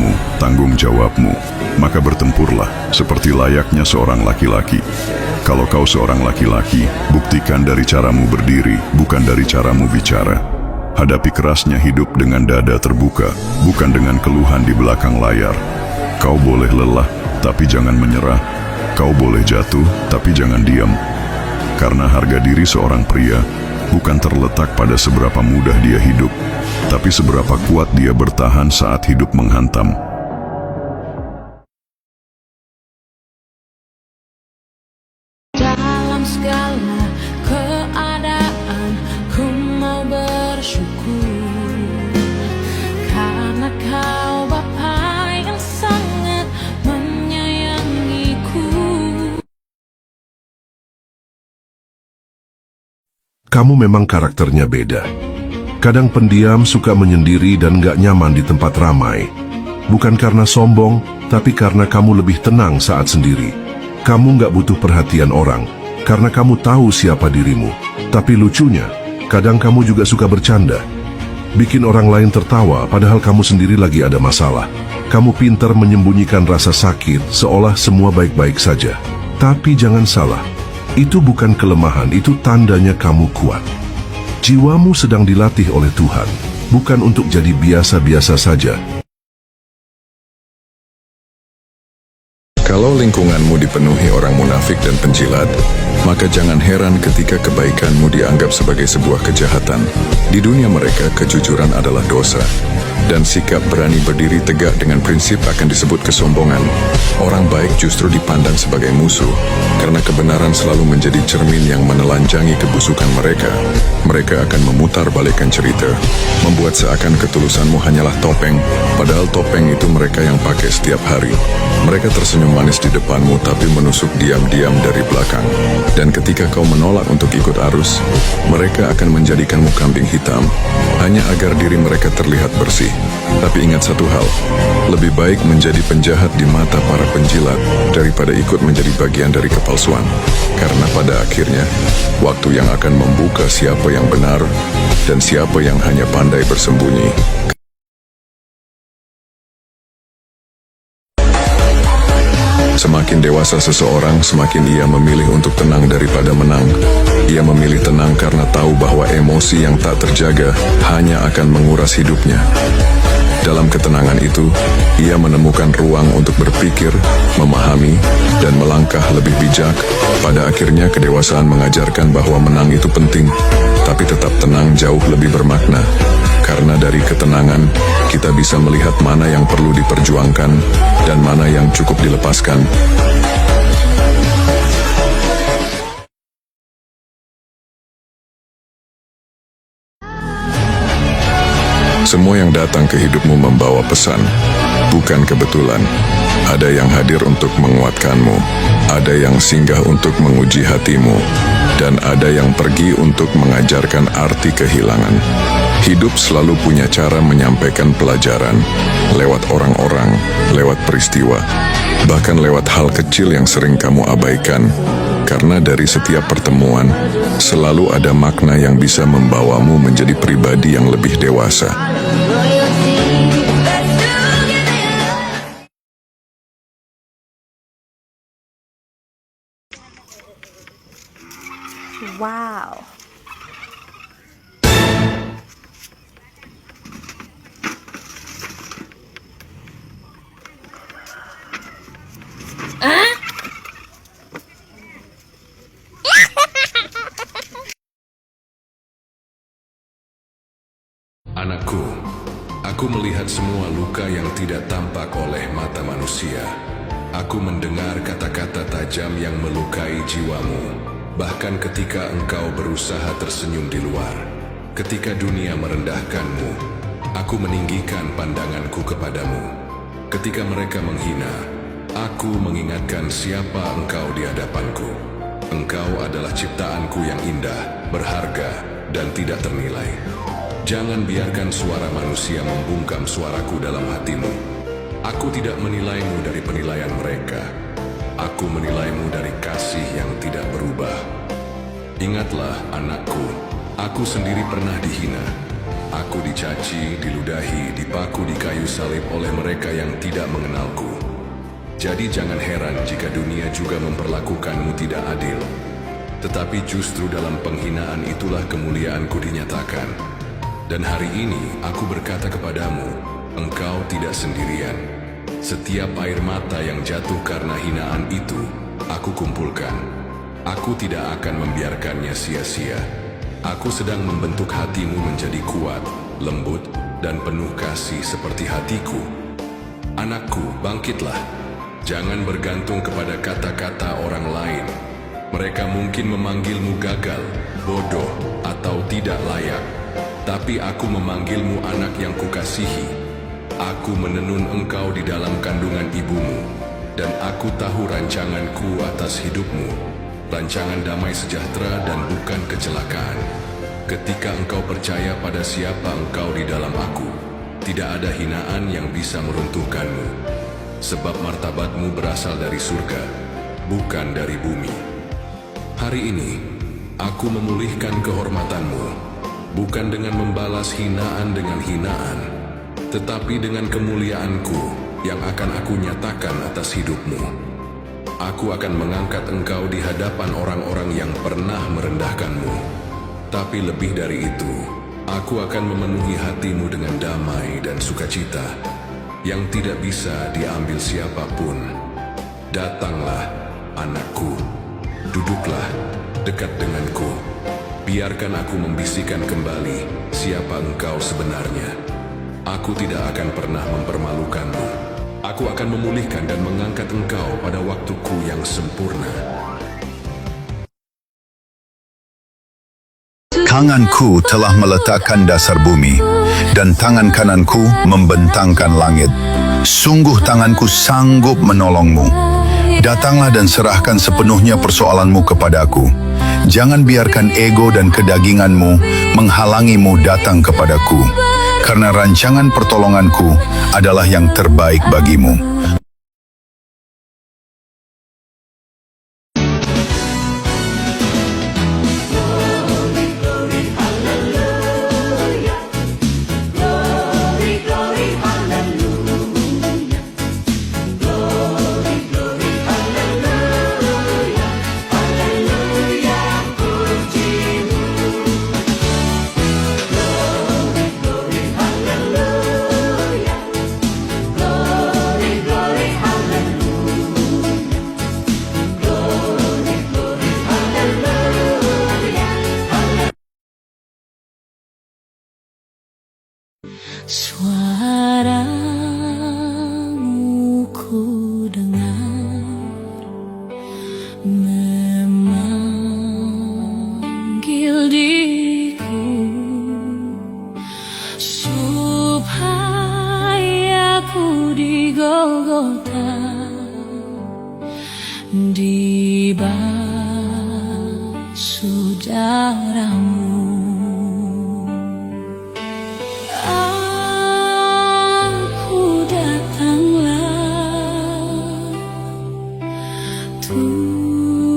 tugasmu, tanggung jawabmu. Maka bertempurlah seperti layaknya seorang laki-laki. Kalau kau seorang laki-laki, buktikan dari caramu berdiri, bukan dari caramu bicara. Hadapi kerasnya hidup dengan dada terbuka, bukan dengan keluhan di belakang layar. Kau boleh lelah, tapi jangan menyerah. Kau boleh jatuh, tapi jangan diam. Karena harga diri seorang pria bukan terletak pada seberapa mudah dia hidup, tapi seberapa kuat dia bertahan saat hidup menghantam. Dalam segala keadaan, ku mau bersyukur karena kau Bapa yang sangat menyayangiku. Kamu memang karakternya beda. Kadang pendiam, suka menyendiri dan gak nyaman di tempat ramai. Bukan karena sombong, tapi karena kamu lebih tenang saat sendiri. Kamu gak butuh perhatian orang, karena kamu tahu siapa dirimu. Tapi lucunya, kadang kamu juga suka bercanda. Bikin orang lain tertawa, padahal kamu sendiri lagi ada masalah. Kamu pintar menyembunyikan rasa sakit, seolah semua baik-baik saja. Tapi jangan salah, itu bukan kelemahan, itu tandanya kamu kuat. Jiwamu sedang dilatih oleh Tuhan, bukan untuk jadi biasa-biasa saja. Kalau lingkunganmu dipenuhi orang munafik dan penjilat, maka jangan heran ketika kebaikanmu dianggap sebagai sebuah kejahatan. Di dunia mereka, kejujuran adalah dosa. Dan sikap berani berdiri tegak dengan prinsip akan disebut kesombongan. Orang baik justru dipandang sebagai musuh, karena kebenaran selalu menjadi cermin yang menelanjangi kebusukan mereka. Mereka akan memutar balikkan cerita, membuat seakan ketulusanmu hanyalah topeng, padahal topeng itu mereka yang pakai setiap hari. Mereka tersenyum manis di depanmu, tapi menusuk diam-diam dari belakang. Dan ketika kau menolak untuk ikut arus, mereka akan menjadikanmu kambing hitam, hanya agar diri mereka terlihat bersih. Tapi ingat satu hal, lebih baik menjadi penjahat di mata para penjilat daripada ikut menjadi bagian dari kepalsuan. Karena pada akhirnya, waktu yang akan membuka siapa yang benar dan siapa yang hanya pandai bersembunyi. Semakin dewasa seseorang, semakin ia memilih untuk tenang daripada menang. Ia memilih tenang karena tahu bahwa emosi yang tak terjaga hanya akan menguras hidupnya. Dalam ketenangan itu, ia menemukan ruang untuk berpikir, memahami, dan melangkah lebih bijak. Pada akhirnya, kedewasaan mengajarkan bahwa menang itu penting, tapi tetap tenang jauh lebih bermakna. Karena dari ketenangan, kita bisa melihat mana yang perlu diperjuangkan dan mana yang cukup dilepaskan. Semua yang datang ke hidupmu membawa pesan, bukan kebetulan. Ada yang hadir untuk menguatkanmu, ada yang singgah untuk menguji hatimu, dan ada yang pergi untuk mengajarkan arti kehilangan. Hidup selalu punya cara menyampaikan pelajaran, lewat orang-orang, lewat peristiwa, bahkan lewat hal kecil yang sering kamu abaikan. Karena dari setiap pertemuan, selalu ada makna yang bisa membawamu menjadi pribadi yang lebih dewasa. Wow. Anakku, aku melihat semua luka yang tidak tampak oleh mata manusia. Aku mendengar kata-kata tajam yang melukai jiwamu, bahkan ketika engkau berusaha tersenyum di luar. Ketika dunia merendahkanmu, aku meninggikan pandanganku kepadamu. Ketika mereka menghina, aku mengingatkan siapa engkau di hadapanku. Engkau adalah ciptaanku yang indah, berharga, dan tidak ternilai. Jangan biarkan suara manusia membungkam suaraku dalam hatimu. Aku tidak menilaimu dari penilaian mereka. Aku menilaimu dari kasih yang tidak berubah. Ingatlah, anakku, aku sendiri pernah dihina. Aku dicaci, diludahi, dipaku di kayu salib oleh mereka yang tidak mengenalku. Jadi jangan heran jika dunia juga memperlakukanmu tidak adil. Tetapi justru dalam penghinaan itulah kemuliaanku dinyatakan. Dan hari ini aku berkata kepadamu, engkau tidak sendirian. Setiap air mata yang jatuh karena hinaan itu, aku kumpulkan. Aku tidak akan membiarkannya sia-sia. Aku sedang membentuk hatimu menjadi kuat, lembut, dan penuh kasih seperti hatiku. Anakku, bangkitlah. Jangan bergantung kepada kata-kata orang lain. Mereka mungkin memanggilmu gagal, bodoh, atau tidak layak. Tapi aku memanggilmu anak yang kukasihi. Aku menenun engkau di dalam kandungan ibumu. Dan aku tahu rancanganku atas hidupmu. Rancangan damai sejahtera dan bukan kecelakaan. Ketika engkau percaya pada siapa engkau di dalam aku, tidak ada hinaan yang bisa meruntuhkanmu. Sebab martabatmu berasal dari surga, bukan dari bumi. Hari ini, aku memulihkan kehormatanmu, bukan dengan membalas hinaan dengan hinaan, tetapi dengan kemuliaanku yang akan aku nyatakan atas hidupmu. Aku akan mengangkat engkau di hadapan orang-orang yang pernah merendahkanmu. Tapi lebih dari itu, aku akan memenuhi hatimu dengan damai dan sukacita yang tidak bisa diambil siapapun. Datanglah, anakku, duduklah dekat denganku. Biarkan aku membisikkan kembali siapa engkau sebenarnya. Aku tidak akan pernah mempermalukanmu. Aku akan memulihkan dan mengangkat engkau pada waktuku yang sempurna. Tanganku telah meletakkan dasar bumi, dan tangan kananku membentangkan langit. Sungguh tanganku sanggup menolongmu. Datanglah dan serahkan sepenuhnya persoalanmu kepadaku. Jangan biarkan ego dan kedaginganmu menghalangimu datang kepadaku, karena rancangan pertolonganku adalah yang terbaik bagimu. Suaramu ku dengar memanggil diriku supaya ku di Golgota dibasuh darahmu.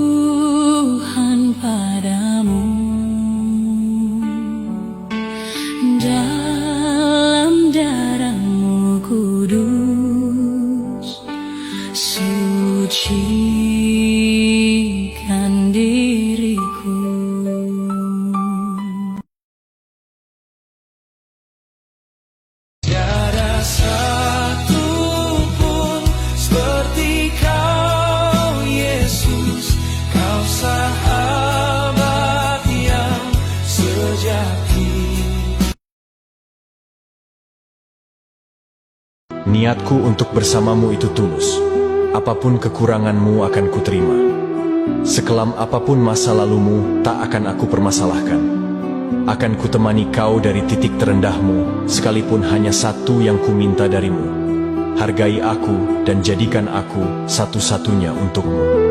Tuhan padamu, dalam darahmu kudus, sucikan diriku. Tiada satu pun seperti kau, Yesus, kau sahabat yang sejati. Niatku untuk bersamamu itu tulus. Apapun kekuranganmu akan kuterima. Sekelam apapun masa lalumu tak akan aku permasalahkan. Akan kutemani kau dari titik terendahmu, sekalipun hanya satu yang kuminta darimu. Hargai aku dan jadikan aku satu-satunya untukmu.